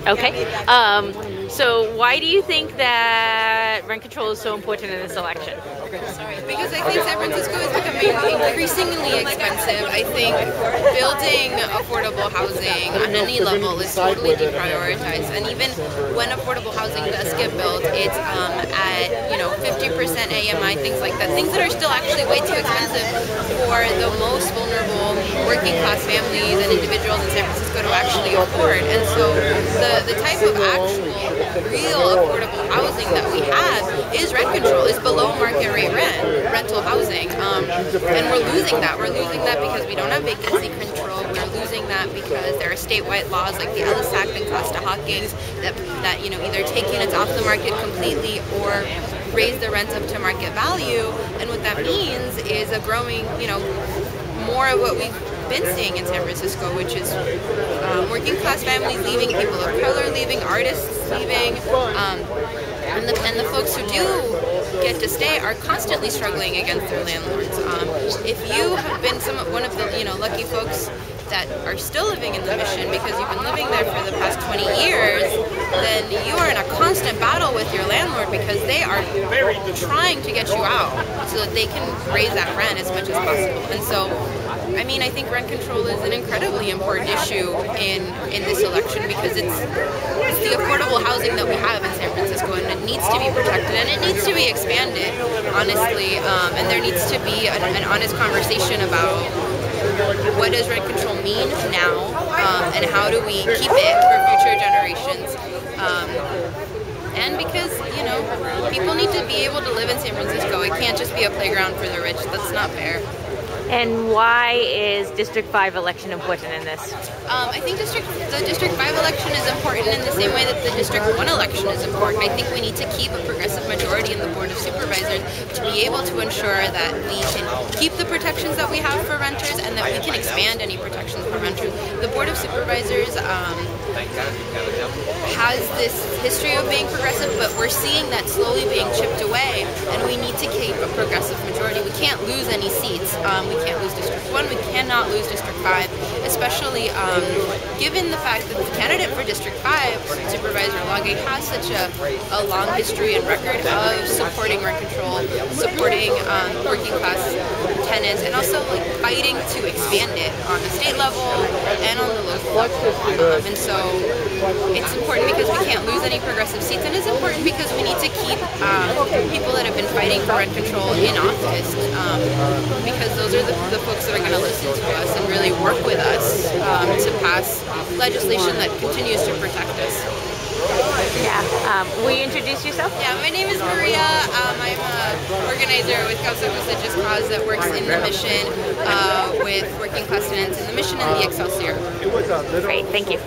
Okay. So why do you think that rent control is so important in this election? Because I think San Francisco is becoming increasingly expensive. I think building affordable housing on any level is totally deprioritized. And even when affordable housing does get built, it's at 50% AMI, things like that. Things that are still actually way too expensive for the most vulnerable working class families and individuals in San Francisco to actually afford. And so the type of actual real affordable housing that we have is rent control, is below market rate rental housing, and we're losing that. We're losing that because we don't have vacancy control. We're losing that because there are statewide laws like the Ellis Act and Costa-Hawkins that either take units off the market completely or raise the rents up to market value. And what that means is a growing, more of what we've been seeing in San Francisco, which is working class families leaving, people of color leaving, artists leaving, and the folks who do get to stay are constantly struggling against their landlords. If you have been one of the lucky folks that are still living in the Mission because you've been living there for the past 20 years, then you are in a constant battle with your landlord because they are trying to get you out so that they can raise that rent as much as possible. And so I think rent control is an incredibly important issue in this election because it's the affordable housing that we have in San Francisco, and it needs to be protected and it needs to be expanded, honestly. And there needs to be an honest conversation about what does rent control mean now, and how do we keep it for future generations. And because, people need to be able to live in San Francisco. It can't just be a playground for the rich. That's not fair. And why is District 5 election important in this? I think the District 5 election is important in the same way that the District 1 election is important. I think we need to keep a progressive majority in the Board of Supervisors to be able to ensure that we can keep the protections that we have for renters and that we can expand any protections for renters. The Board of Supervisors has this history of being progressive, but we're seeing that slowly being chipped away, and we need to keep a progressive majority. We can't lose any seats. We can't lose District 1, we cannot lose District 5, especially given the fact that the candidate for District 5, Supervisor Olague, has such a long history and record of supporting rent control, supporting working class tenants, and also fighting to expand it on the state level and on the local level. And so it's important because we can't lose any progressive seats, and it's important because we need to keep people that have been fighting for rent control in office, because those are the folks that are going to listen to us and really work with us to pass legislation that continues to protect us. Yeah. Will you introduce yourself? Yeah, my name is Maria. I'm an organizer with Causa Justa Just Cause that works in the Mission with working class tenants in the Mission and the Excelsior. Great, thank you.